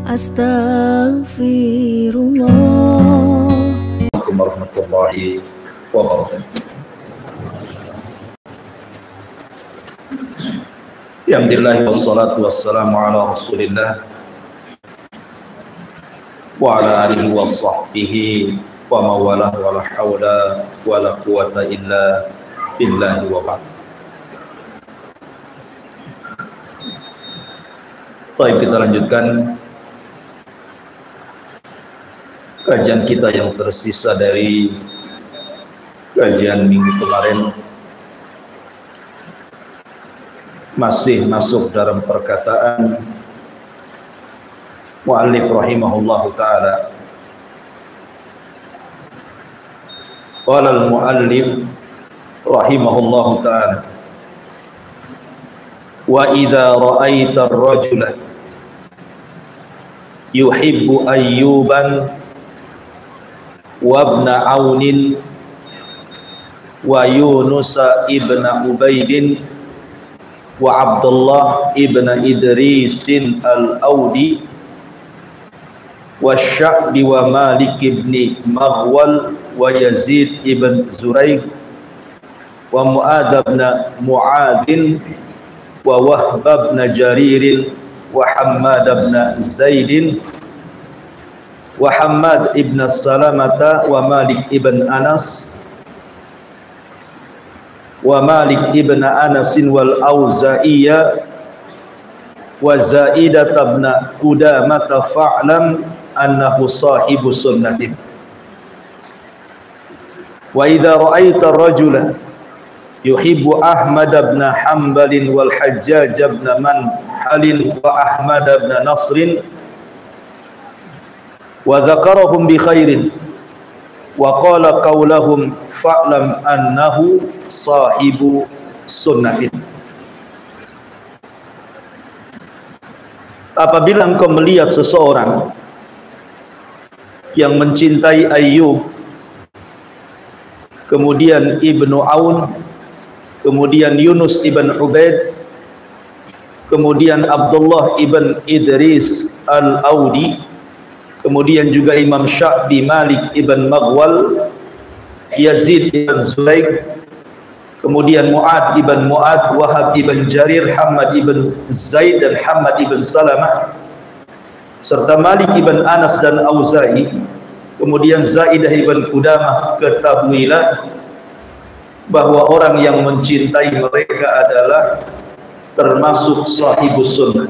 Astaghfirullah. Assalamualaikum warahmatullahi wabarakatuh. Alhamdulillah wassalatu wassalamu ala Rasulillah wa ala alihi wa sahbihi wa mawalah wa la hawla wa la quwata illa billahi wa ba'd. Baik, kita lanjutkan kajian kita yang tersisa dari kajian minggu kemarin, masih masuk dalam perkataan muallif rahimahullahu ta'ala. Qala al-muallif rahimahullahu ta'ala, wa idza ra'aita ar-rajula yuhibbu ayyuban wa ibn Aunin wa Yunus ibn Ubaidin wa Abdullah ibn Idrisin al-Audi wa Sya'bi wa Malik ibn Maghwal wa Yazid ibn Zuraik wa Mu'ad ibn Mu'adin wa Wahb ibn Jaririn wa Hammad ibn Zaidin wa Hammad ibn Salamata wa Malik ibn Anas wa Malik ibn Anas wal Auza'iyya wa Zaidah ibn Qudamah fa'lam annahu sahibu sunnatin. Wa idza ra'aita ar-rajula yuhibbu Ahmad ibn Hanbal wal Hajjaj ibn Manhal wa Ahmad ibn Nasr wa dzakarahum bi khairin wa qala qaulahum fa'lam annahu sahibu sunnatin. Apabila engkau melihat seseorang yang mencintai Ayyub, kemudian Ibnu Aun, kemudian Yunus ibn Ubaid, kemudian Abdullah ibn Idris al-Audi, kemudian juga Imam Sya'bi, Malik ibn Maghwal, Yazid ibn Zuraik, kemudian Mu'ad ibn Mu'ad, Wahab ibn Jarir, Hammad ibn Zaid dan Hammad ibn Salamah, serta Malik ibn Anas dan Auza'i, kemudian Zaidah ibn Qudamah. Ketahuilah bahwa orang yang mencintai mereka adalah termasuk sahibus sunnah,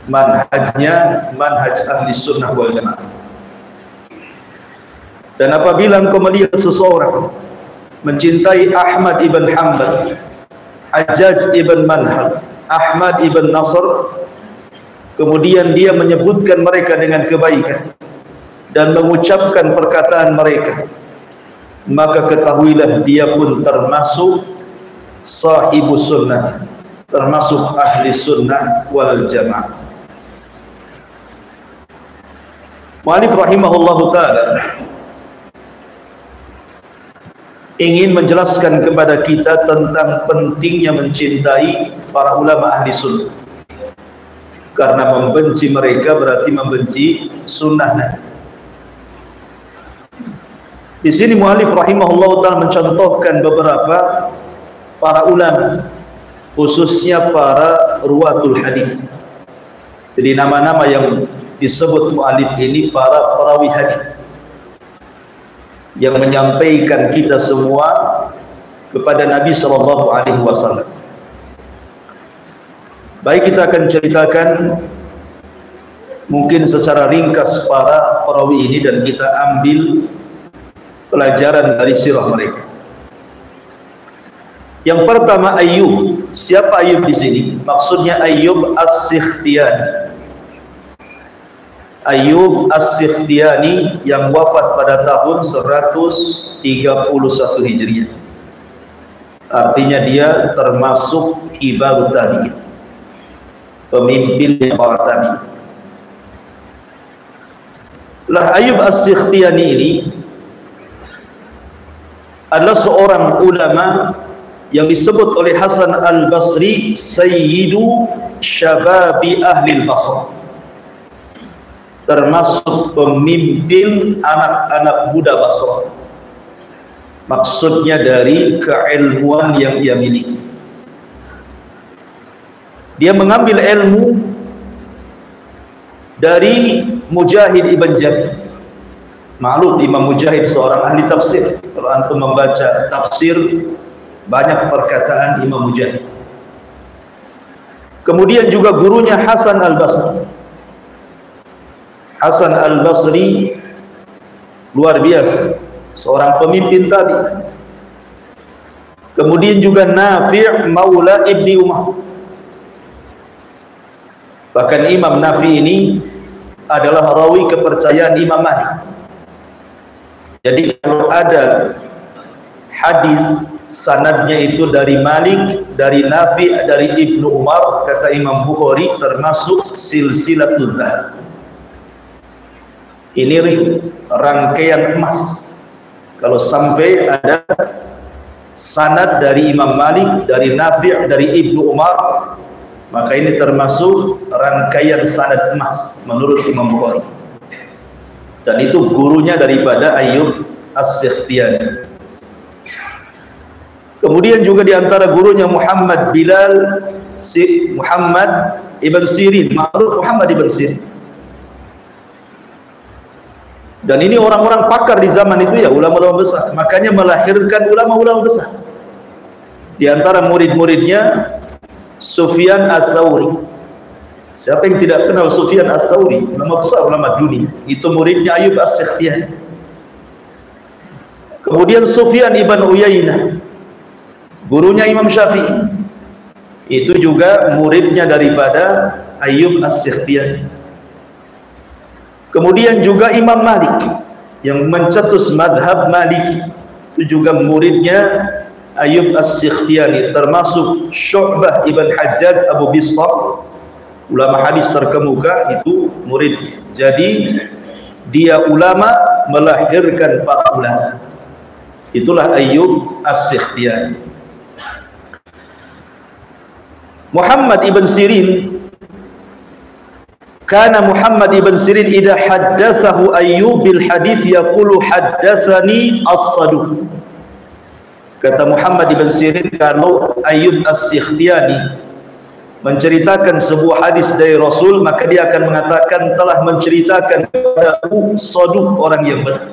manhajnya manhaj ahli sunnah wal jamaah. Dan apabila engkau melihat seseorang mencintai Ahmad ibn Hanbal, Hajjaj ibn Manhal, Ahmad ibn Nasr, kemudian dia menyebutkan mereka dengan kebaikan dan mengucapkan perkataan mereka, maka ketahuilah dia pun termasuk sahibus sunnah, termasuk ahli sunnah wal jamaah. Mu'allif rahimahullahu ta'ala ingin menjelaskan kepada kita tentang pentingnya mencintai para ulama ahli sunnah, karena membenci mereka berarti membenci sunnah. Di sini muallif rahimahullahu ta'ala mencontohkan beberapa para ulama, khususnya para ruwatul hadis. Jadi nama-nama yang disebut muallif ini para perawi hadis yang menyampaikan kita semua kepada Nabi sallallahu alaihi wasallam. Baik, kita akan ceritakan mungkin secara ringkas para perawi ini dan kita ambil pelajaran dari sirah mereka. Yang pertama, Ayyub. Siapa Ayyub di sini? Maksudnya Ayyub As-Sikhtiyani. Ayyub As-Sikhtiyani yang wafat pada tahun 131 Hijriah. Artinya dia termasuk kibarut tabi'in, pemimpin para tabi'in. Lah Ayyub As-Sikhtiyani ini adalah seorang ulama yang disebut oleh Hasan Al-Basri Sayyidu Syababi Ahli Al-Basrah, termasuk pemimpin anak-anak muda Basrah. Maksudnya dari keilmuan yang ia miliki. Dia mengambil ilmu dari Mujahid ibn Jabir. Maklum Imam Mujahid seorang ahli tafsir. Kalau antum membaca tafsir, banyak perkataan Imam Mujahid. Kemudian juga gurunya Hasan al-Basri. Hasan al-Basri luar biasa, seorang pemimpin tabi'in. Kemudian juga Nafi' maula Ibni Umar. Bahkan Imam Nafi ini adalah rawi kepercayaan Imam Malik. Jadi kalau ada hadis sanadnya itu dari Malik, dari Nafi', dari Ibnu Umar, kata Imam Bukhari termasuk silsilatul dzahab. Ini rangkaian emas. Kalau sampai ada sanad dari Imam Malik, dari Nafi', dari Ibnu Umar, maka ini termasuk rangkaian sanad emas menurut Imam Bukhari. Dan itu gurunya daripada Ayyub As-Sikhtiyani. Kemudian juga diantara gurunya Muhammad ibn Sirin, ma'ruf Muhammad ibn Sirin. Dan ini orang-orang pakar di zaman itu ya, ulama-ulama besar. Makanya melahirkan ulama-ulama besar. Di antara murid-muridnya Sufyan Ats-Tsauri. Siapa yang tidak kenal Sufyan Ats-Tsauri? Ulama besar, ulama dunia. Itu muridnya Ayyub As-Sikhtiyani. Kemudian Sufyan ibn Uyainah, gurunya Imam Syafi'i. Itu juga muridnya daripada Ayyub As-Sikhtiyani. Kemudian juga Imam Malik yang mencetus madhab Maliki, itu juga muridnya Ayyub As-Sikhtiyani, termasuk Syu'bah ibn Hajjaj Abu Bistam, ulama hadis terkemuka, itu muridnya. Jadi dia ulama melahirkan para ulama. Itulah Ayyub As-Sikhtiyani. Muhammad ibn Sirin, kana Muhammad ibn Sirin idza haddatsahu Ayyub bil hadits yaqulu haddatsani as-Saduq. Kata Muhammad ibn Sirin, kalau Ayyub As-Sikhtiyani menceritakan sebuah hadis dari Rasul, maka dia akan mengatakan telah menceritakan kepadaku Saduq, orang yang benar.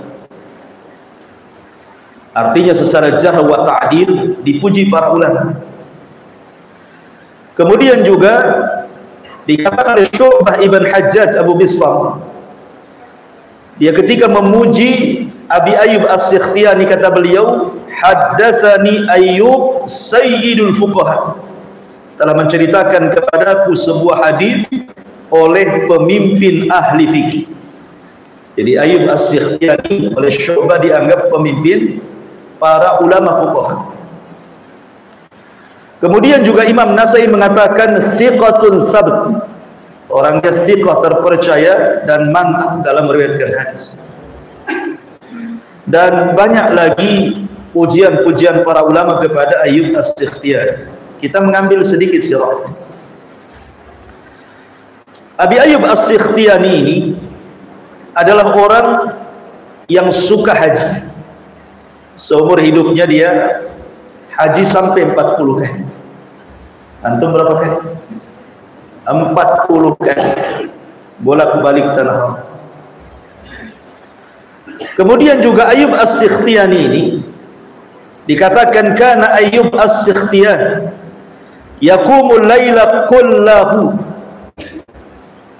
Artinya secara jarh wa ta'dil dipuji para ulama. Kemudian juga dikatakan oleh Syu'bah ibn Hajjaj Abu Bistam, dia ketika memuji Abi Ayyub As-Sikhtiyani, kata beliau, haddatsani Ayyub sayyidul fuqaha, telah menceritakan kepadaku sebuah hadis oleh pemimpin ahli fikih. Jadi Ayyub As-Sikhtiyani oleh Syu'bah dianggap pemimpin para ulama fuqaha. Kemudian juga Imam Nasai mengatakan thiqatun tsabt, orangnya thiqah, terpercaya dan mantap dalam meriwayatkan hadis. Dan banyak lagi pujian-pujian para ulama kepada Ayyub As-Sikhtiyani. Kita mengambil sedikit sirah. Abi Ayyub As-Sikhtiyani ini adalah orang yang suka haji. Seumur hidupnya dia haji sampai 40 kali. Antum berapa kali? 40 kali bolak-balik tanah Allah. Kemudian juga Ayyub As-Sikhtiyani ini dikatakan kana Ayyub As-Sikhtiyani yaqumul laila kullahu,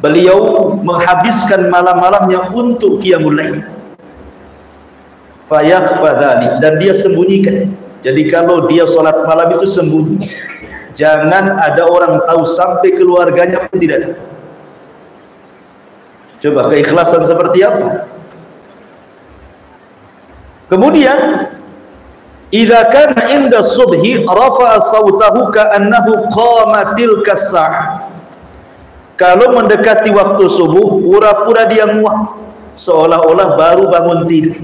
beliau menghabiskan malam-malamnya untuk qiyamul lail. Fayakhfa dzalik, dan dia sembunyikan. Jadi kalau dia sholat malam itu sembunyi, jangan ada orang tahu, sampai keluarganya pun tidak tahu. Coba keikhlasan seperti apa. Kemudian idza kana inda subhi rafa'a sautahu ka'annahu qamatil kasah. Kalau mendekati waktu subuh, pura-pura dia nguap, seolah-olah baru bangun tidur.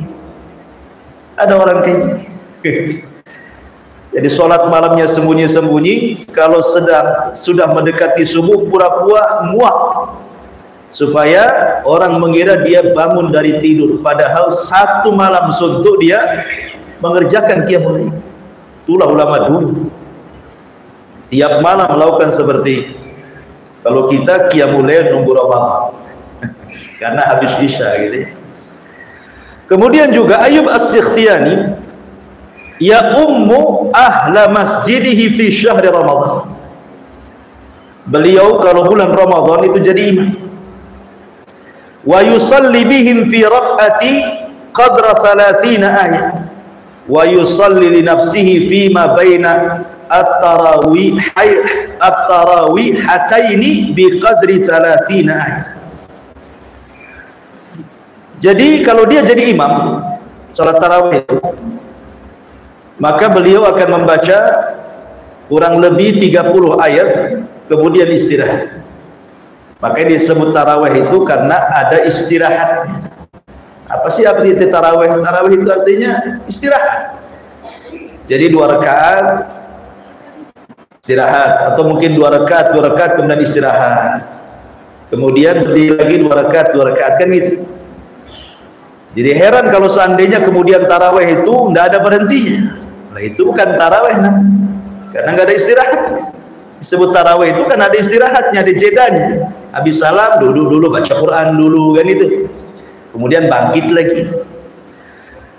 Ada orang kayak gini. Jadi sholat malamnya sembunyi-sembunyi, kalau sudah mendekati subuh pura-pura nguap supaya orang mengira dia bangun dari tidur, padahal satu malam suntuk dia mengerjakan qiyamul lail. Itulah ulama dulu, tiap malam melakukan seperti itu. Kalau kita qiyamul lail nunggu Ramadan karena habis isya gitu ya. Kemudian juga Ayyub As-Sikhtiyani ya ummu ahla masjidihi fi syahri Ramadan. Beliau kalau bulan Ramadan itu jadi imam. Wa yusalli bihim fi raq'ati qadra 30 ayat. Wa yusalli li nafsihi fi ma baina at-tarawih hataini bi qadri 30 ayat. Jadi kalau dia jadi imam salat tarawih, maka beliau akan membaca kurang lebih 30 ayat kemudian istirahat. Makanya disebut tarawih itu karena ada istirahatnya. Apa sih arti tarawih? Tarawih itu artinya istirahat. Jadi 2 rakaat istirahat, atau mungkin 2 rakaat kemudian istirahat. Kemudian berdiri lagi 2 rakaat kan gitu. Jadi heran kalau seandainya kemudian tarawih itu tidak ada berhentinya. Nah itu bukan tarawih karena nggak ada istirahatnya. Disebut tarawih itu kan ada istirahatnya, ada jedanya. Habis salam duduk dulu baca Quran dulu kan itu. Kemudian bangkit lagi.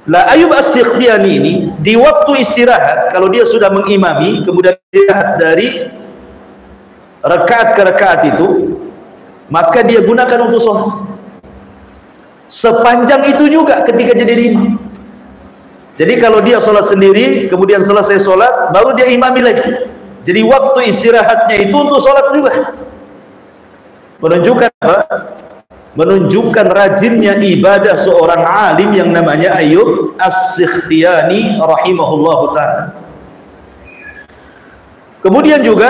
Lah Ayyub As-Sikhtiyani ini di waktu istirahat, kalau dia sudah mengimami kemudian istirahat dari rakaat ke rakaat itu, maka dia gunakan untuk sholat. Sepanjang itu juga ketika jadi imam. Jadi kalau dia sholat sendiri kemudian selesai sholat baru dia imami lagi. Jadi waktu istirahatnya itu untuk sholat juga. Menunjukkan apa? Menunjukkan rajinnya ibadah seorang alim yang namanya Ayyub As-Sikhtiyani rahimahullahu ta'ala. Kemudian juga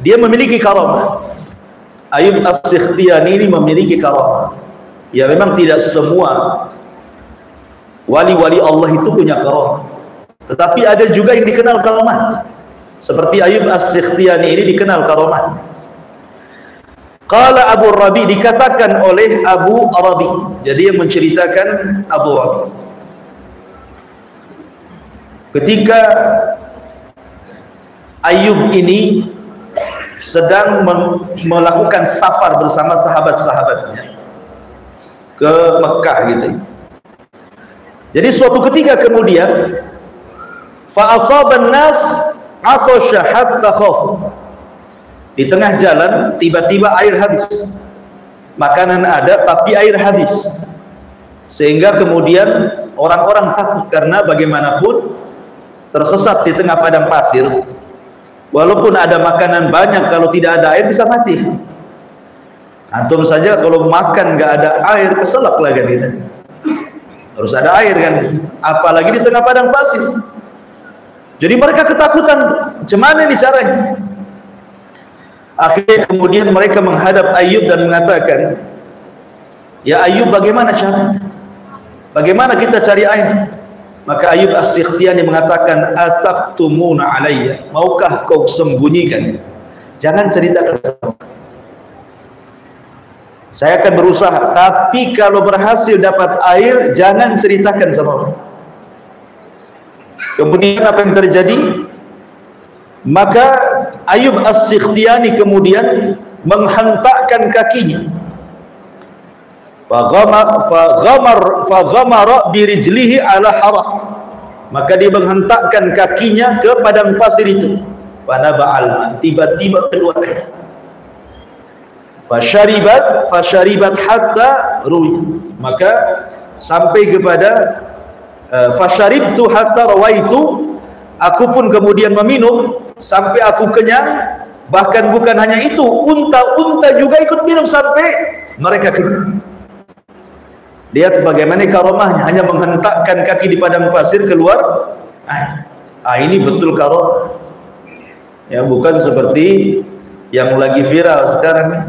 dia memiliki karamah. Ayyub As-Sikhtiyani ini memiliki karamah. Ya memang tidak semua wali-wali Allah itu punya karamah, tetapi ada juga yang dikenal karamah. Seperti Ayyub As-Sikhtiyani ini dikenal karamah. Qala Abu Rabi, dikatakan oleh Abu Rabi. Jadi yang menceritakan Abu Rabi, ketika Ayyub ini sedang melakukan safar bersama sahabat-sahabatnya ke Mekah gitu. Jadi suatu ketika kemudian fa asaban nas atasha hatta khafu. Di tengah jalan tiba-tiba air habis. Makanan ada tapi air habis. Sehingga kemudian orang-orang takut karena bagaimanapun tersesat di tengah padang pasir. Walaupun ada makanan banyak, kalau tidak ada air bisa mati. Antum saja kalau makan nggak ada air keselak lah kan kita. Harus ada air kan, apalagi di tengah padang pasir. Jadi mereka ketakutan, gimana ini caranya? Akhirnya kemudian mereka menghadap Ayyub dan mengatakan, ya Ayyub, bagaimana caranya? Bagaimana kita cari air? Maka Ayyub As-Sikhtiyani mengatakan, ataqtumuna alayya, maukah kau sembunyikan? Jangan ceritakan sama saya akan berusaha, tapi kalau berhasil dapat air jangan ceritakan sama orang. Kemudian apa yang terjadi? Maka Ayyub As-Sikhtiyani kemudian menghentakkan kakinya. Faghamara birijlihi ala harah. Maka dia menghentakkan kakinya ke padang pasir itu. Fanaba'al, tiba-tiba keluar air. Fasharibat hatta ruwi. Maka sampai kepada fasharibtu hatta rawaitu, aku pun kemudian meminum sampai aku kenyang. Bahkan bukan hanya itu, unta-unta juga ikut minum sampai mereka kenyang. Lihat bagaimana karamahnya, hanya menghentakkan kaki di padang pasir keluar air. Ini betul karamah. Ya, bukan seperti yang lagi viral sekarang nih.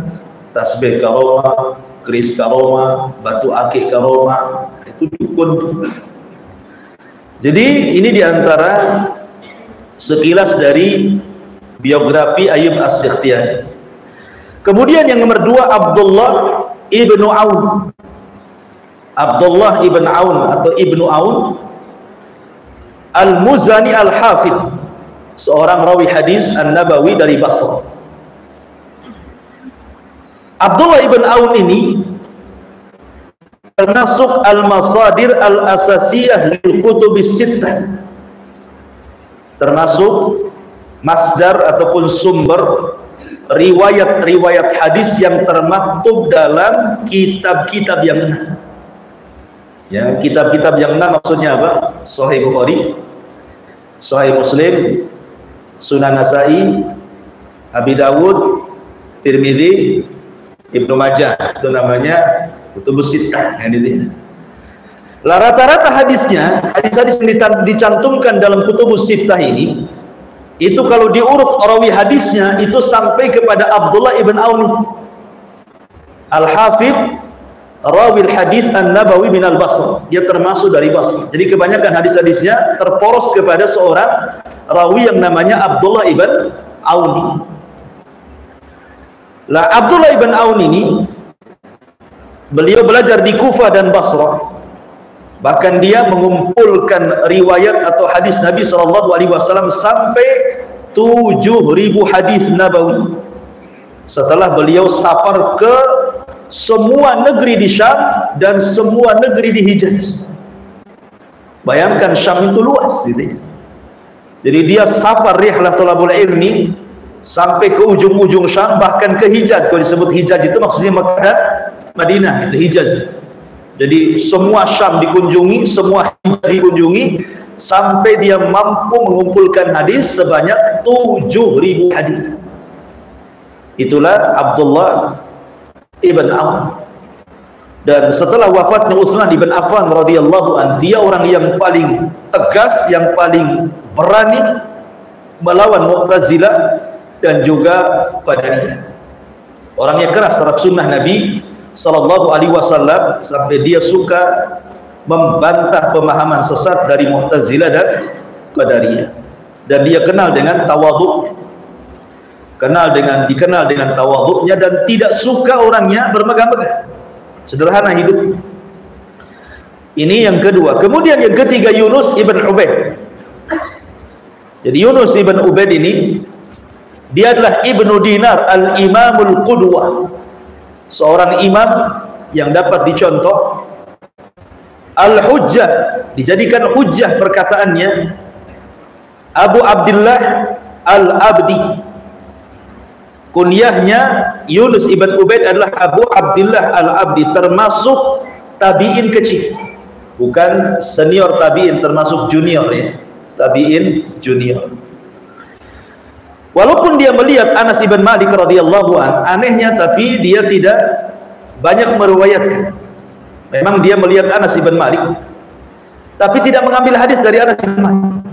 Tasbih karomah, keris karomah, batu akik karomah, itu dukun. Jadi ini diantara sekilas dari biografi Ayyub As-Sikhtiyani. Kemudian yang nomor 2, Abdullah ibnu Aun. Abdullah ibn Aun atau ibnu Aun Al-Muzani Al-Hafidh, seorang rawi hadis An-Nabawi dari Basrah. Abdullah ibn Aun ini termasuk al-masadir al-asasiyah lil kutubis sittah, termasuk masdar ataupun sumber riwayat-riwayat hadis yang termaktub dalam kitab-kitab yang 6. Ya, kitab-kitab yang 6 maksudnya apa? Sahih Bukhari, Sahih Muslim, Sunan Nasa'i, Abi Dawud, Tirmidzi, Ibnu Majah. Itu namanya kutubus sittah. Lah rata-rata hadisnya, hadis-hadis yang dicantumkan dalam kutubus sittah ini, itu kalau diurut rawi hadisnya itu sampai kepada Abdullah ibn Aun Al-Hafidh, rawi hadis An-Nabawi min Al-Basrah. Dia termasuk dari Basrah. Jadi kebanyakan hadis-hadisnya terporos kepada seorang rawi yang namanya Abdullah ibn Aun. Lah Abdullah ibn Aun ini beliau belajar di Kufah dan Basrah. Bahkan dia mengumpulkan riwayat atau hadis Nabi SAW sampai 7.000 hadis Nabawi. Setelah beliau safar ke semua negeri di Syam dan semua negeri di Hijaz. Bayangkan Syam itu luas gitu ya. Jadi dia safar rihlah thalabul ilmi sampai ke ujung-ujung Syam, bahkan ke Hijaz. Kalau disebut Hijaz itu maksudnya Makkah dan Madinah, itu Hijaz. Jadi semua Syam dikunjungi, semua Hijaz dikunjungi, sampai dia mampu mengumpulkan hadis sebanyak 7.000 hadis. Itulah Abdullah ibn Aun. Dan setelah wafatnya Utsman ibn Affan radhiyallahu anhu, dia orang yang paling tegas, yang paling berani melawan Mu'tazilah dan juga Qadariyah. Orangnya keras terhadap sunnah Nabi sallallahu alaihi wasallam, sampai dia suka membantah pemahaman sesat dari Mu'tazilah dan Qadariyah. Dan dia kenal dengan tawadhu, dikenal dengan tawadhunya, dan tidak suka orangnya bermegah-megah, sederhana hidupnya. Ini yang kedua. Kemudian yang ketiga, Yunus ibn Ubaid. Jadi Yunus ibn Ubaid ini dia adalah Ibnu Dinar al-Imamul Qudwah, seorang imam yang dapat dicontoh, al-hujjah, dijadikan hujjah perkataannya, Abu Abdullah al-Abdi. Kunyahnya Yunus ibn Ubaid adalah Abu Abdullah al-Abdi, termasuk tabi'in kecil, bukan senior tabi'in, termasuk junior ya, tabi'in junior. Walaupun dia melihat Anas ibn Malik radhiyallahu an, anehnya tapi dia tidak banyak meriwayatkan. Memang dia melihat Anas ibn Malik, tapi tidak mengambil hadis dari Anas ibn Malik.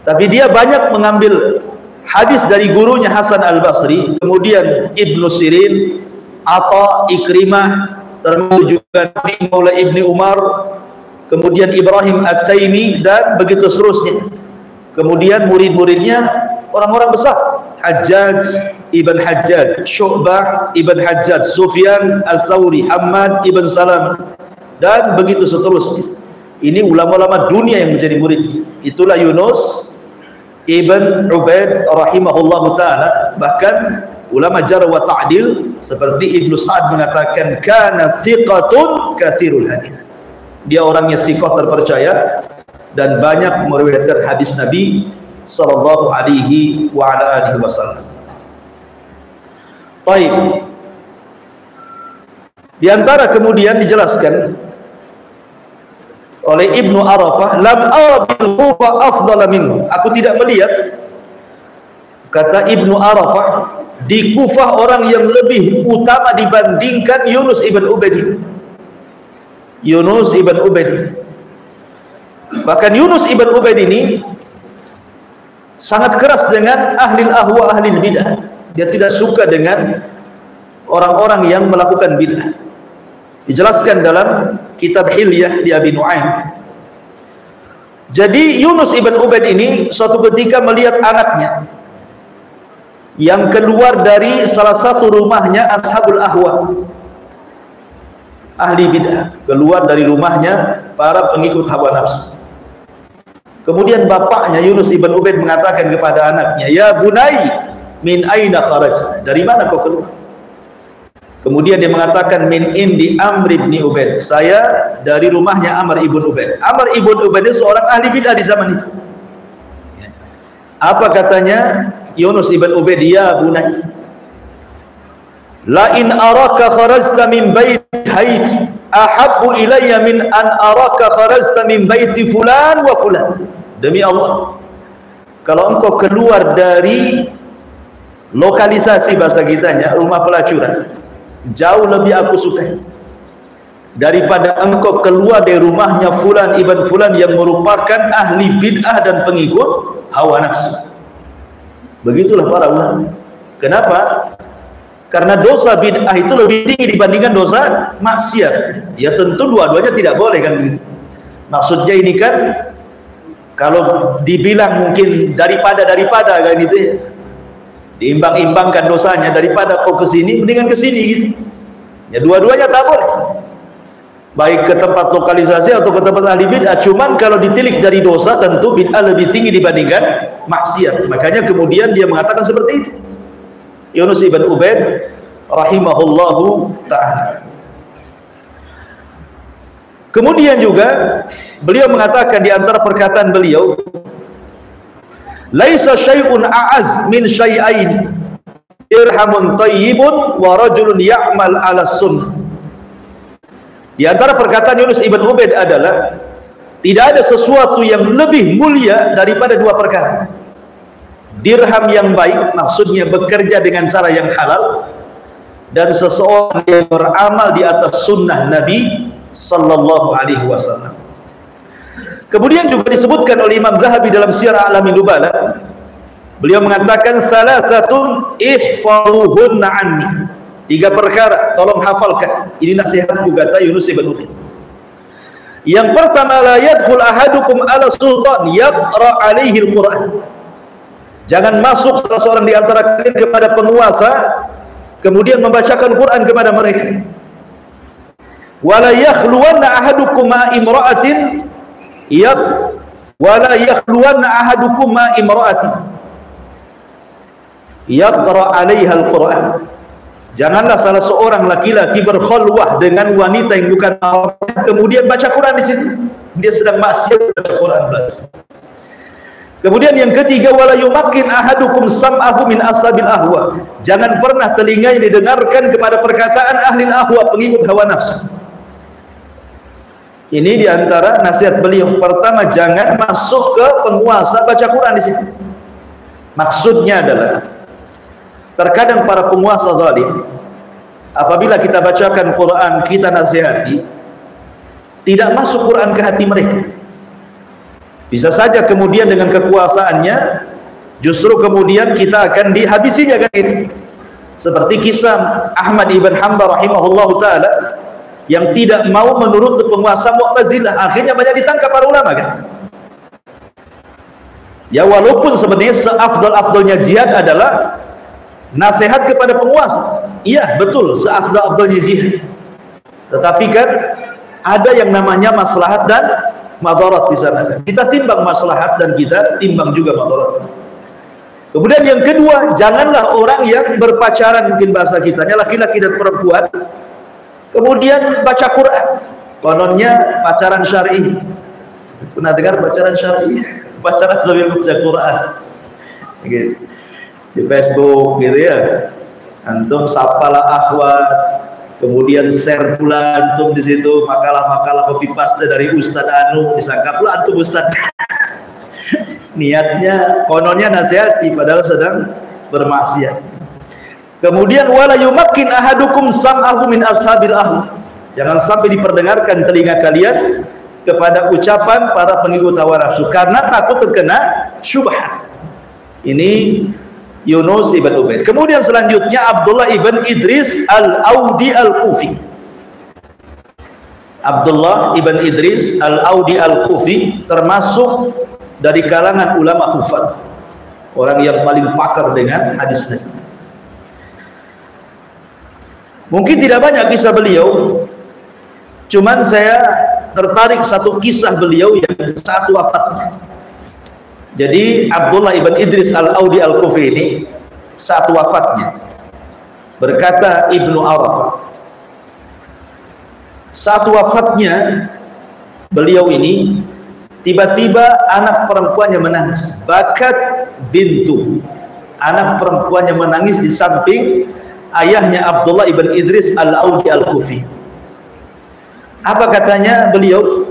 Tapi dia banyak mengambil hadis dari gurunya Hasan al-Basri, kemudian Ibnu Sirin, Atha, Ikrimah, termasuk juga Maula Ibni Umar, kemudian Ibrahim At-Taimi, dan begitu seterusnya. Kemudian murid-muridnya orang-orang besar, Hajjaj ibn Hajjaj, Syu'bah ibn Hajjaj, Sufyan al-Thawri, Hammad ibn Salam, dan begitu seterusnya. Ini ulama-ulama dunia yang menjadi murid. Itulah Yunus ibn Ubaid rahimahullahu ta'ala. Bahkan ulama jarh wa ta'dil seperti Ibnu Sa'ad mengatakan, kana thiqatun kathirul hadis. Dia orangnya thiqah, terpercaya, dan banyak meriwayatkan hadis Nabi sallallahu alaihi wa ala alihi wasallam. Baik. Di antara kemudian dijelaskan oleh Ibnu Arafah, lam abil huwa afdala minhu. Aku tidak melihat, kata Ibnu Arafah, di Kufah orang yang lebih utama dibandingkan Yunus ibn Ubaid. Yunus ibn Ubaid. Bahkan Yunus ibn Ubaid ini sangat keras dengan ahli ahwa, ahli bidah. Dia tidak suka dengan orang-orang yang melakukan bidah. Dijelaskan dalam kitab Hilyah di Abi Nu'aim. Jadi Yunus ibn Ubaid ini suatu ketika melihat anaknya yang keluar dari salah satu rumahnya Ashabul Ahwa. ahli bid'ah, keluar dari rumahnya para pengikut hawa nafsu. Kemudian bapaknya Yunus ibn Ubaid mengatakan kepada anaknya, "Ya bunai, min aina kharajta?" Dari mana kau keluar? Kemudian dia mengatakan, "Min indi Amr ibn Ubaid." Saya dari rumahnya Amr ibn Ubaid. Amr ibn Ubaid itu seorang ahli bid'ah di zaman itu. Apa katanya Yunus ibn Ubaid? "Ya bunai, la in araka kharajta min bait haiti ahabbu ilayya min an araka kharajta min baiti fulan wa fulan." Demi Allah, kalau engkau keluar dari lokalisasi bahasa kitanya rumah pelacuran, jauh lebih aku sukai daripada engkau keluar dari rumahnya fulan ibn fulan yang merupakan ahli bid'ah dan pengikut hawa nafsu. Begitulah para ulama. Kenapa? Karena dosa bid'ah itu lebih tinggi dibandingkan dosa maksiat. Ya tentu dua-duanya tidak boleh kan begitu. Maksudnya ini kan kalau dibilang mungkin daripada kan gitu ya. Diimbang-imbangkan dosanya, daripada kau ke sini mendingan ke sini gitu. Ya dua-duanya tak boleh. Baik ke tempat lokalisasi atau ke tempat ahli bid'ah. Cuman kalau ditilik dari dosa tentu bid'ah lebih tinggi dibandingkan maksiat. Makanya kemudian dia mengatakan seperti itu. Yunus ibn Ubaid rahimahullahu ta'ala. Kemudian juga beliau mengatakan di antara perkataan beliau, "Laisa syai'un a'az min syai'aini, dirhamun thayyibun wa rajulun ya'mal 'ala sunnah." Di antara perkataan Yunus ibn Ubaid adalah tidak ada sesuatu yang lebih mulia daripada dua perkara. Dirham yang baik, maksudnya bekerja dengan cara yang halal, dan seseorang yang beramal di atas sunnah Nabi sallallahu alaihi wasallam. Kemudian juga disebutkan oleh Imam Zahabi dalam Syiar A'lamin Nubala, beliau mengatakan salasatun ihfazuhunna anni. Tiga perkara tolong hafalkan. Ini nasihat juga kata Yunus ibn Ubaid. Yang pertama, la yadkhul ahadukum ala sultan yaqra alaihi al-Quran. Jangan masuk salah seorang di antara kalian kepada penguasa kemudian membacakan Quran kepada mereka. Wala yakhluwanna ahadukum ma imra'atin wala yakhluwanna ahadukum ma imra'atin yaqra 'alaiha al-Quran. Janganlah salah seorang laki-laki berkhulwah dengan wanita yang bukan mahramnya kemudian baca Quran di situ. Dia sedang maksiat baca Quran. Kemudian yang ketiga, wala yumakkin ahadukum sam'ahu min ashabil ahwa. Jangan pernah telinganya didengarkan kepada perkataan ahli ahwa, pengikut hawa nafsu. Ini diantara nasihat beliau. Pertama, jangan masuk ke penguasa baca Quran di situ. Maksudnya adalah terkadang para penguasa zalim, apabila kita bacakan Quran, kita nasihati, tidak masuk Quran ke hati mereka. Bisa saja kemudian dengan kekuasaannya justru kemudian kita akan dihabisinya kan itu. Seperti kisah Ahmad ibn Hanbal rahimahullahu taala yang tidak mau menurut penguasa Mu'tazilah, akhirnya banyak ditangkap para ulama kan. Ya walaupun sebenarnya seafdal-afdalnya jihad adalah nasihat kepada penguasa. Iya betul, seafdal-afdalnya jihad. Tetapi kan ada yang namanya maslahat dan madarat di sana. Kita timbang maslahat dan kita timbang juga madarat. Kemudian yang kedua, janganlah orang yang berpacaran, mungkin bahasa kitanya laki-laki dan perempuan, kemudian baca Quran. Kononnya pacaran syar'i. Pernah dengar pacaran syar'i? Pacaran sambil baca Quran. Gitu. Di Facebook gitu ya. Antum sapalah akhwat, kemudian share pula antum di situ makalah-makalah copy paste dari Ustadz Anu, disangka pula antum Ustadz. Niatnya kononnya nasihati padahal sedang bermaksiat. Kemudian wala yumakkin ahadukum sam'ahu min ashabil ahwa. Jangan sampai diperdengarkan telinga kalian kepada ucapan para pengikut hawa nafsu karena takut terkena syubhat. Ini Yunus ibn Ubaid. Kemudian selanjutnya Abdullah ibn Idris al-Audi al-Kufi. Abdullah ibn Idris al-Audi al-Kufi termasuk dari kalangan ulama hufaz, orang yang paling pakar dengan hadis Nabi. Mungkin tidak banyak kisah beliau, Cuman saya tertarik satu kisah beliau yang saat wafatnya. Jadi Abdullah ibn Idris al-Audi al-Kufi ini saat wafatnya, berkata Ibnu Arafah, saat wafatnya beliau ini tiba-tiba anak perempuannya menangis, bakat bintu, anak perempuannya menangis di samping ayahnya Abdullah ibn Idris al-Audi al-Kufi. Apa katanya beliau?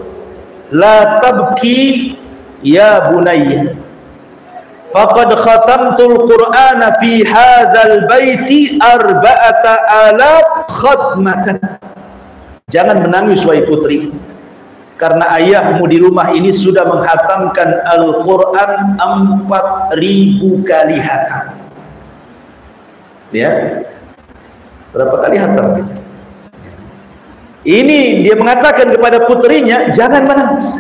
La tabki ya bunayya, faqad khatamtul Qur'ana fi hadzal baiti 4,000 khatmatan. Jangan menangis wahai putri, karena ayahmu di rumah ini sudah menghatamkan Al-Quran 4.000 kali hatam. Ya, berapa kali hatam? Ini dia mengatakan kepada putrinya, jangan menangis,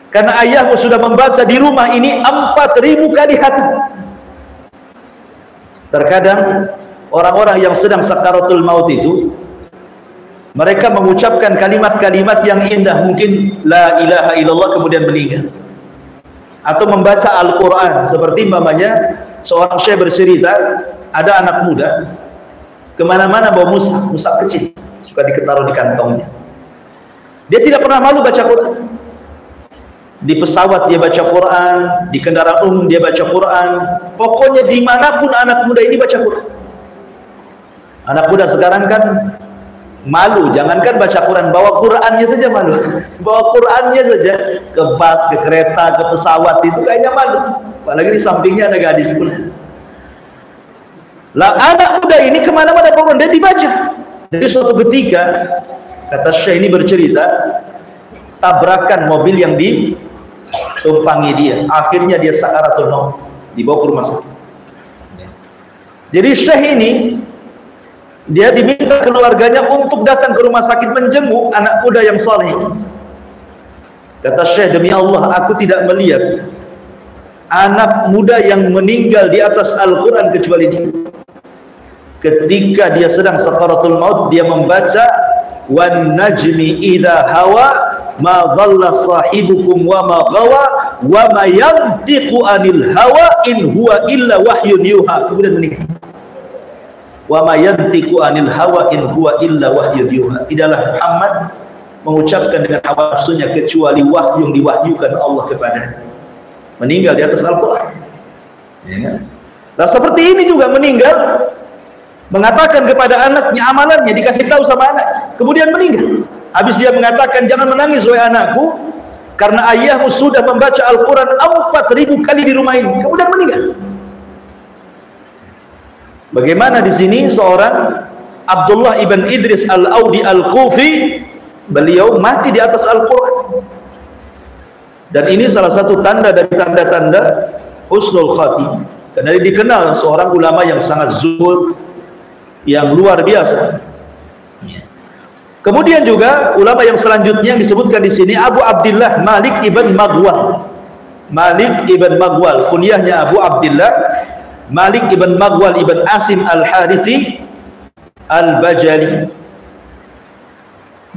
karena ayahmu sudah membaca di rumah ini 4.000 kali hatam. Terkadang orang-orang yang sedang sakaratul maut itu, mereka mengucapkan kalimat-kalimat yang indah, mungkin la ilaha illallah, kemudian meninggal. Atau membaca Al-Quran, seperti mamanya seorang syekh bercerita, ada anak muda kemana-mana bawa mushaf kecil, suka ditaruh di kantongnya. Dia tidak pernah malu baca Quran. Di pesawat dia baca Quran, di kendaraan umum dia baca Quran, pokoknya dimanapun anak muda ini baca Quran. Anak muda sekarang kan malu, jangankan baca Quran, bawa Qurannya saja malu. Bawa Qurannya saja ke bus, ke kereta, ke pesawat itu kayaknya malu, apalagi di sampingnya ada gadis pula. Lah anak muda ini kemana-mana Quran dia dibaca. Jadi suatu ketika, kata Syekh ini bercerita, tabrakan mobil yang ditumpangi dia, akhirnya dia sakaratul maut, dibawa ke rumah sakit. Jadi Syekh ini dia diminta keluarganya untuk datang ke rumah sakit menjenguk anak muda yang saleh. Kata Syekh, demi Allah aku tidak melihat anak muda yang meninggal di atas Al-Quran kecuali dia. Ketika dia sedang sakaratul maut, dia membaca wan najmi idza hawa ma dhalla sahibukum wa ma ghawa wa ma yantiqu anil hawa in huwa illa wahyun yuha, kemudian meninggal. Wa ma yantiqu anil hawa in huwa illa wahyun yuha, tidaklah Muhammad mengucapkan dengan hawa nafsunya kecuali wahyu yang diwahyukan Allah kepadanya. Meninggal di atas Al-Quran, ya. Nah seperti ini juga meninggal, mengatakan kepada anaknya amalannya, dikasih tahu sama anak, kemudian meninggal. Habis dia mengatakan, jangan menangis wahai anakku, karena ayahmu sudah membaca Al-Quran 4.000 kali di rumah ini, kemudian meninggal. Bagaimana di sini seorang Abdullah ibn Idris al-Audi al-Kufi, beliau mati di atas Al-Quran. Dan ini salah satu tanda dari tanda-tanda husnul khatimah, karena dia dikenal seorang ulama yang sangat zuhud, yang luar biasa. Kemudian juga ulama yang selanjutnya yang disebutkan di sini Abu Abdullah Malik ibn Maghwal. Malik ibn Maghwal, kunyahnya Abu Abdullah Malik ibn Maghwal ibn Asim al-Harithi al-Bajali.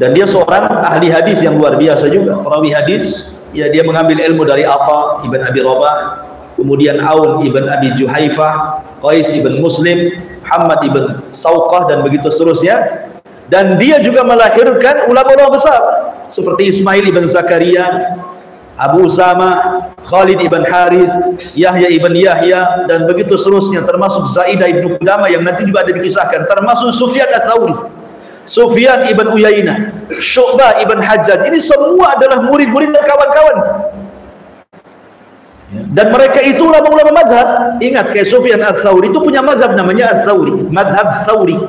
Dan dia seorang ahli hadis yang luar biasa juga, perawi hadis. Ya, dia mengambil ilmu dari Atha ibn Abi Rabah, kemudian Aun ibn Abi Juhaifah, Qais ibn Muslim, Muhammad ibn Sawqah, dan begitu seterusnya. Dan dia juga melahirkan ulama-ulama besar seperti Ismail ibn Zakaria, Abu Usama, Khalid ibn Harith, Yahya ibn Yahya, dan begitu seterusnya, termasuk Zaidah ibn Qudamah yang nanti juga ada dikisahkan, termasuk Sufyan ats-Tsauri, Sufyan ibn Uyainah, Syu'bah ibn Hajjaj. Ini semua adalah murid-murid dan kawan-kawan. Dan mereka itu ulama-ulama madhab. Ingat, kayak Sufyan ats-Tsauri itu punya madhab namanya ats-Tsauri, madhab Tsauri.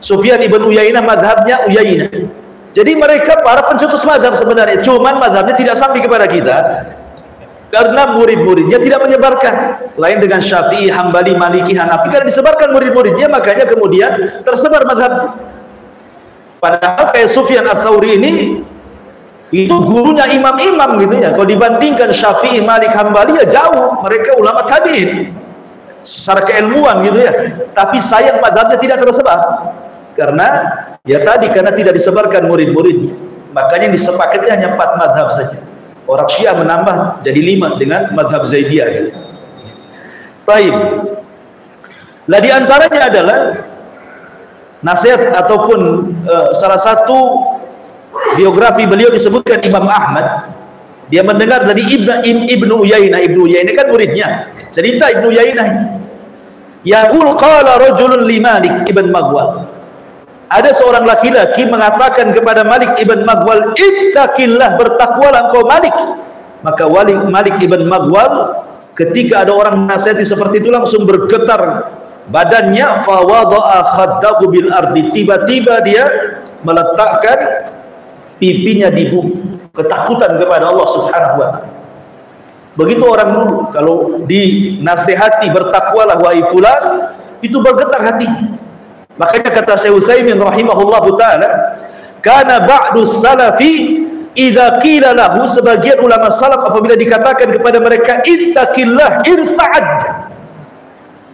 Sufyan ibn Uyainah madhabnya Uyainah. Jadi mereka para pencetus madhab sebenarnya, cuman madhabnya tidak sampai kepada kita karena murid-muridnya tidak menyebarkan. Lain dengan Syafi'i, Hambali, Maliki, Hanafi, karena disebarkan murid-muridnya, makanya kemudian tersebar madhabnya. Padahal kayak Sufyan ats-Tsauri ini itu gurunya imam-imam gitu ya. Kalau dibandingkan Syafi'i, Malik, Hambali ya jauh, mereka ulama tabi'in secara keilmuan gitu ya. Tapi sayang madhabnya tidak tersebar, karena Ya tadi karena tidak disebarkan murid-muridnya, makanya disepakati hanya 4 madhab saja. Orang Syiah menambah jadi 5 dengan madhab Zaidiyah gitu. Baik. Lah di antaranya adalah nasihat ataupun salah satu biografi beliau disebutkan Imam Ahmad. Dia mendengar dari Ibnu Uyainah. Ibnu Uyainah kan muridnya. Cerita Ibnu Uyainah ini. Yaqul qala rajulun li Malik ibn Maghwal. Ada seorang laki-laki mengatakan kepada Malik ibn Maghwal, "Ittaqillah, bertakwalah engkau Malik." Maka Malik ibn Maghwal ketika ada orang menasihati seperti itu langsung bergetar badannya, fa wada'a khaddahu bil ardi. Tiba-tiba dia meletakkan pipinya di bumi, ketakutan kepada Allah Subhanahu wa taala. Begitu orang dulu kalau dinasihati bertakwalah wahai fulan, itu bergetar hatinya. Makanya kata Syekh Utsaimin rahimahullahu taala, kana ba'du salafi idza qila lahu, sebagian ulama salaf apabila dikatakan kepada mereka ittaqillah irta'ad,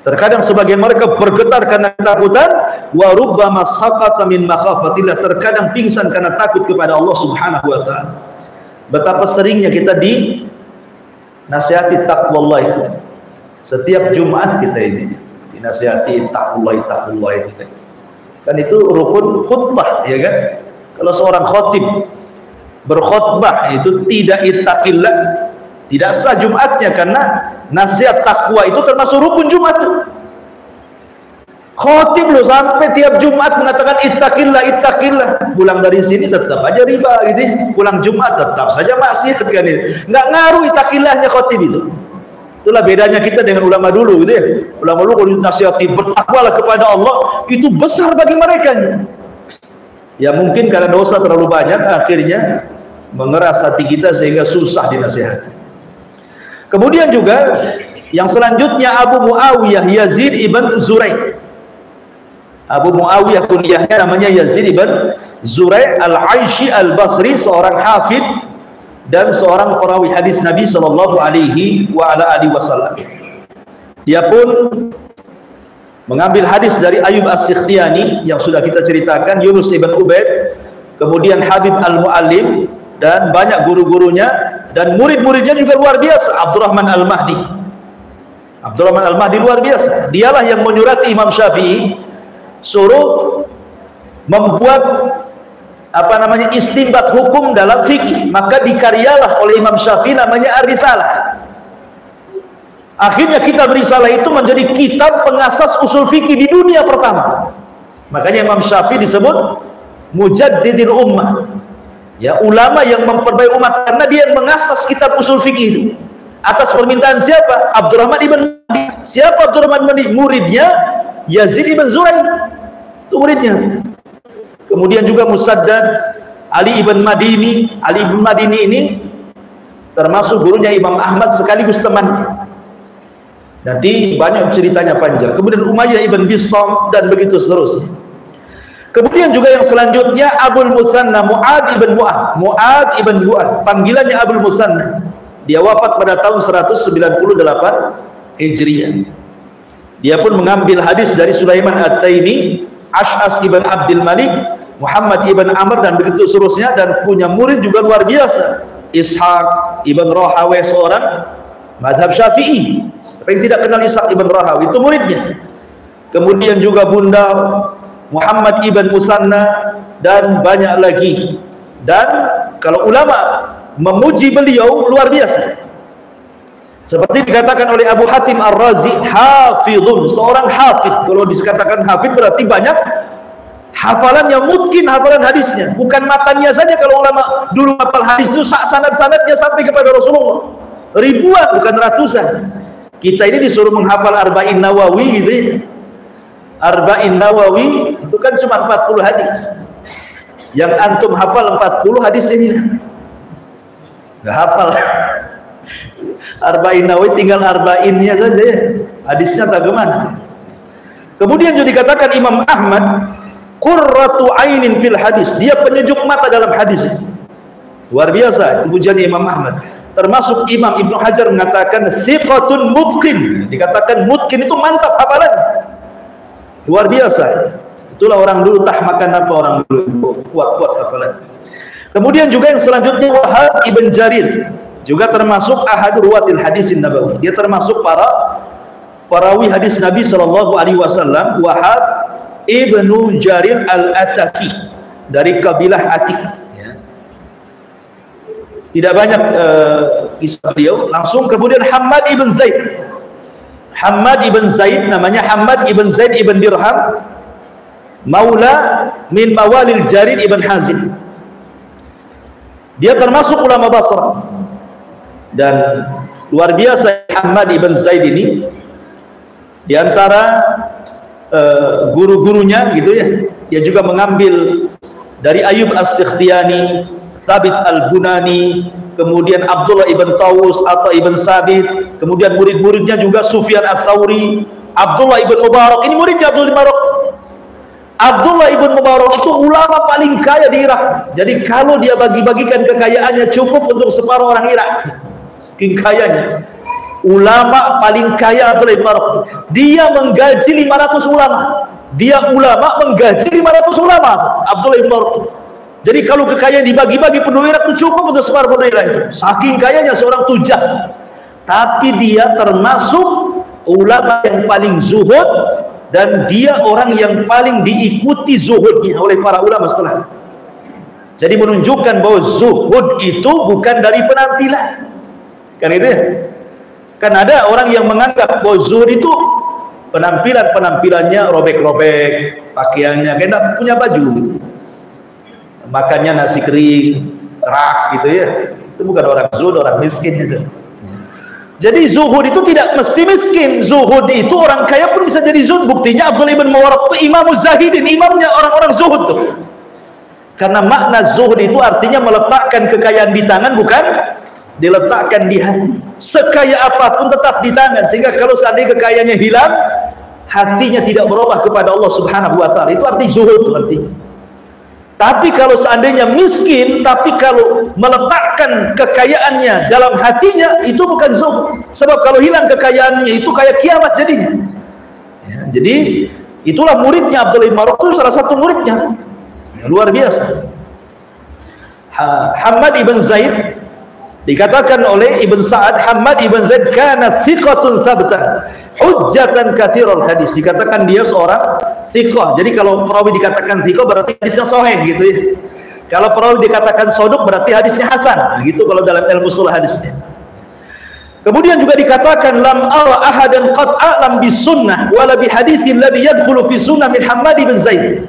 terkadang sebagian mereka bergetar karena ketakutan, wa rubbama saqata min makhafatillah, terkadang pingsan karena takut kepada Allah Subhanahu wa taala. Betapa seringnya kita dinasihati taqwallah itu. Setiap Jumat kita ini dinasihati taqwallah itu. Kan itu rukun khutbah, ya kan? Kalau seorang khatib berkhutbah itu tidak ittaqillah, tidak sah Jumatnya, karena nasihat takwa itu termasuk rukun Jumat. Khatib loh sampai tiap Jumat mengatakan ittaqillah, pulang dari sini tetap aja riba gitu, pulang Jumat tetap saja maksiat kan itu. Nggak ngaruh ittaqillahnya khatib itu. Itulah bedanya kita dengan ulama dulu gitu ya. Ulama dulu kalau dinasihati bertakwalah kepada Allah, itu besar bagi mereka. Ya mungkin karena dosa terlalu banyak akhirnya mengeras hati kita sehingga susah dinasihati. Kemudian juga yang selanjutnya Abu Muawiyah Yazid ibn Zurai'. Abu Muawiyah kunyahnya namanya Yazid ibn Zurai' al-Aishi al-Basri, seorang hafid dan seorang perawi hadis Nabi sallallahu alaihi wasallam. Dia pun mengambil hadis dari Ayub As-Sikhtiyani yang sudah kita ceritakan, Yunus ibn Ubaid, kemudian Habib Al-Muallim, dan banyak guru-gurunya dan murid-muridnya juga luar biasa. Abdurrahman Al-Mahdi. Abdurrahman Al-Mahdi luar biasa. Dialah yang menyurati Imam Syafi'i suruh membuat istinbat hukum dalam fikih, maka dikaryalah oleh Imam Syafi'i namanya Ar-Risalah. Akhirnya kitab Risalah itu menjadi kitab pengasas usul fikih di dunia pertama. Makanya Imam Syafi'i disebut Mujaddidil Ummah, ya, ulama yang memperbaiki umat, karena dia yang mengasas kitab usul fikih itu atas permintaan siapa? Abdurrahman ibn Mahdi. Siapa Abdurrahman ibn Mahdi? Muridnya Yazid ibn Zurai', itu muridnya. Kemudian juga Musaddad, Ali ibn Madini. Ali ibn Madini ini termasuk gurunya Imam Ahmad sekaligus temannya. Nanti banyak ceritanya panjang. Kemudian Umayyah ibn Bistam dan begitu seterusnya. Kemudian juga yang selanjutnya Abul Muthanna Mu'ad ibn Mu'ad. Mu'ad ibn Mu'ad, panggilannya Abul Muthanna. Dia wafat pada tahun 198 Hijriah. Dia pun mengambil hadis dari Sulaiman At-Taimi, Ash'as ibn Abdul Malik, Muhammad ibn Amr dan begitu seterusnya, dan punya murid juga luar biasa, Ishaq ibn Rahawai, seorang madhab Syafi'i, tapi yang tidak kenal Ishaq ibn Rahawai, itu muridnya. Kemudian juga Bunda Muhammad ibn Musanna dan banyak lagi. Dan kalau ulama memuji beliau luar biasa, seperti dikatakan oleh Abu Hatim Ar-Razi, hafidhun, seorang hafid. Kalau dikatakan hafid berarti banyak hafalannya, mungkin hafalan hadisnya, bukan matanya saja. Kalau ulama dulu hafal hadis itu sanad-sanadnya sampai kepada Rasulullah, ribuan bukan ratusan. Kita ini disuruh menghafal Arba'in Nawawi gitu ya. Arba'in Nawawi itu kan cuma 40 hadis. Yang antum hafal 40 hadis ini nggak hafal. Arba'in Nawawi tinggal arba'innya saja ya. Hadisnya tak gimana. Kemudian juga dikatakan Imam Ahmad qurratu ainin fil hadis, dia penyejuk mata dalam hadis. Luar biasa pujian Imam Ahmad. Termasuk Imam Ibnu Hajar mengatakan thiqatun mutqin, dikatakan mutqin itu mantap hafalannya. Luar biasa. Itulah orang dulu, tah makan apa orang dulu, kuat-kuat hafalan. Kemudian juga yang selanjutnya Wahab ibn Jarir, juga termasuk ahadur ruwatil hadisin nabawi. Dia termasuk para perawi hadis Nabi sallallahu alaihi wasallam. Wahab ibnu Jarir al-Ataki dari kabilah Atik. Tidak banyak kisah beliau. Langsung kemudian Hammad ibn Zaid. Hammad ibn Zaid namanya Hammad ibn Zaid ibn Dirham, maula min mawalil Jarir ibn Hazim. Dia termasuk ulama Basrah. Dan luar biasa Hammad ibn Zaid ini, di antara guru-gurunya gitu ya, dia juga mengambil dari Ayub As-Sikhtiyani, Thabit Al-Bunani, kemudian Abdullah ibn Tawus atau ibn Sabit, kemudian murid-muridnya juga Sufyan Ats-Tsauri, Abdullah ibn Mubarak. Ini muridnya Abdullah ibn Mubarak. Abdullah ibn Mubarak itu ulama paling kaya di Irak. Jadi kalau dia bagi-bagikan kekayaannya cukup untuk separuh orang Irak. Saking kayanya. Ulama paling kaya Abdullah ibn Mubarak. Dia menggaji 500 ulama. Dia ulama menggaji 500 ulama. Abdullah ibn Mubarak. Jadi kalau kekayaan dibagi-bagi penduduk Irak itu cukup untuk separuh penduduk Irak itu. Saking kayanya seorang tujah. Tapi dia termasuk ulama yang paling zuhud, dan dia orang yang paling diikuti zuhudnya oleh para ulama setelah. Jadi menunjukkan bahwa zuhud itu bukan dari penampilan. Kan itu ya? Kan ada orang yang menganggap bahwa zuhud itu penampilannya robek-robek, pakaiannya kayak tidak punya baju gitu. Makannya nasi kering, rak gitu ya. Itu bukan orang zuhud, orang miskin itu. Jadi zuhud itu tidak mesti miskin. Zuhud itu orang kaya pun bisa jadi zuhud. Buktinya Abdullah ibn Mubarak itu imamuz zahidin, imamnya orang-orang zuhud tuh. Karena makna zuhud itu artinya meletakkan kekayaan di tangan, bukan diletakkan di hati. Sekaya apapun tetap di tangan, sehingga kalau seandainya kekayaannya hilang, hatinya tidak berubah kepada Allah Subhanahu wa taala. Itu arti zuhud artinya. Tapi kalau seandainya miskin, tapi kalau meletakkan kekayaannya dalam hatinya, itu bukan zuhud. Sebab kalau hilang kekayaannya, itu kayak kiamat jadinya. Ya, jadi itulah muridnya Abdullah ibn Mubarak, itu salah satu muridnya. Ya, luar biasa. Hammad ibn Zaid, dikatakan oleh Ibn Sa'ad, Hammad ibn Zaid kana thiqatun thabtan hujjatan katsirul hadis. Dikatakan dia seorang thiqah. Jadi kalau perawi dikatakan thiqah berarti hadisnya sahih gitu ya. Kalau perawi dikatakan soduk berarti hadisnya hasan. Nah, gitu kalau dalam ilmu ushul hadisnya. Kemudian juga dikatakan lam ara ahadan qad a'lam bis sunnah wala bi haditsin ladzi yadkhulu fi sunnah min Hammad ibn Zaid.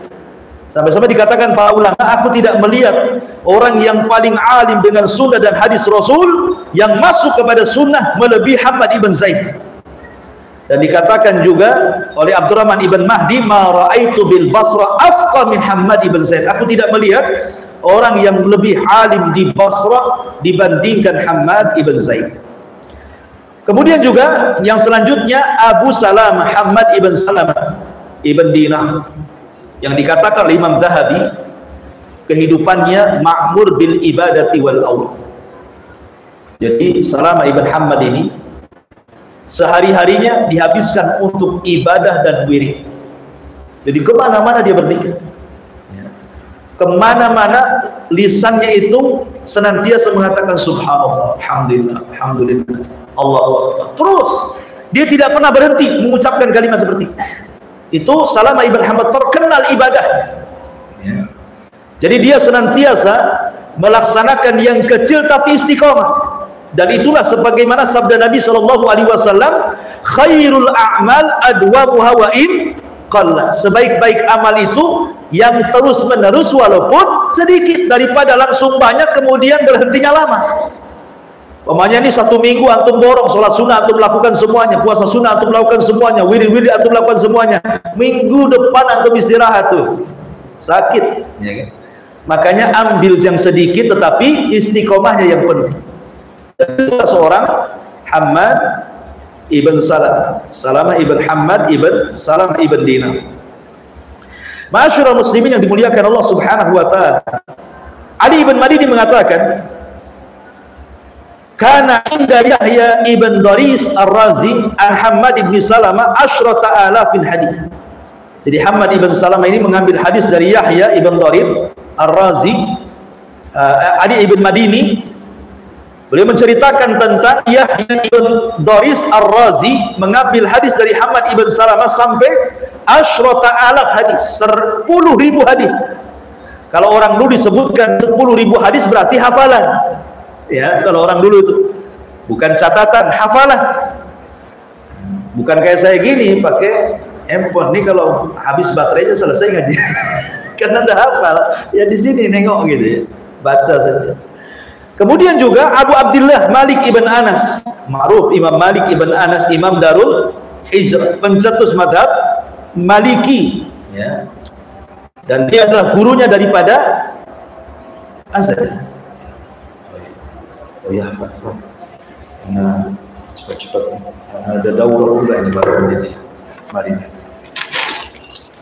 Sampai-sampai dikatakan para ulama, aku tidak melihat orang yang paling alim dengan sunnah dan hadis Rasul yang masuk kepada sunnah melebihi Hammad ibn Zaid. Dan dikatakan juga oleh Abdurrahman ibn Mahdi, ma ra'aitu bil Basra afqa min Hammad ibn Zaid. Aku tidak melihat orang yang lebih alim di Basra dibandingkan Hammad ibn Zaid. Kemudian juga yang selanjutnya Abu Salamah, Hammad ibn Salamah ibn Dinar, yang dikatakan oleh Imam Zahabi kehidupannya ma'mur bil ibadati wal aul. Jadi Salamah ibn Hammad ini sehari-harinya dihabiskan untuk ibadah dan wirid. Jadi kemana-mana dia berpikir, kemana-mana lisannya itu senantiasa mengatakan subhanallah, alhamdulillah, alhamdulillah, Allahu akbar. Terus dia tidak pernah berhenti mengucapkan kalimat seperti itu. Salamah ibn Hammad terkenal ibadah. Jadi dia senantiasa melaksanakan yang kecil tapi istiqomah. Dan itulah sebagaimana sabda Nabi SAW, khairul a'mal adwamuha wa in qalla. Sebaik-baik amal itu yang terus menerus walaupun sedikit, daripada langsung banyak kemudian berhentinya lama. Umpamanya ini 1 minggu antum borong, sholat sunnah antum melakukan semuanya, puasa sunnah antum melakukan semuanya, wirid-wirid antum melakukan semuanya, minggu depan antum istirahat tuh sakit ya kan? Makanya ambil yang sedikit tetapi istiqomahnya yang penting. Dan seorang Hammad ibn Salamah ibn Hammad ibn Salamah ibn Dinar. Ma'asyiral muslimin yang dimuliakan Allah Subhanahu wa taala, Ali ibn Madini mengatakan, kana inda Yahya ibn Daris Ar-Razi an Hammad ibn Salamah 10,000 hadis. Jadi Hammad ibn Salamah ini mengambil hadis dari Yahya ibn Darir Ar-Razi, Adi ibn Madini. Beliau menceritakan tentang Yahya ibn Daris Ar-Razi mengambil hadis dari Hammad ibn Salamah sampai asyrata alaf hadis, 10.000 hadis. Kalau orang dulu disebutkan 10.000 hadis berarti hafalan. Ya, kalau orang dulu itu bukan catatan, hafalan. Bukan kayak saya gini pakai handphone nih, kalau habis baterainya selesai ngaji. Karena udah hafal. Ya di sini nengok gitu ya. Baca saja. Kemudian juga Abu Abdullah Malik ibn Anas, ma'ruf Imam Malik ibn Anas, Imam Darul Hijrah, pencetus madhab Maliki, ya. Dan dia adalah gurunya daripada Azhar. Oh ya, Pak. Nah, cepat-cepat. Ada daurah pula ini baru ini. Mari.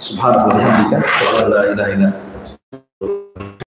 Subhanallah, la ilaha illa anta.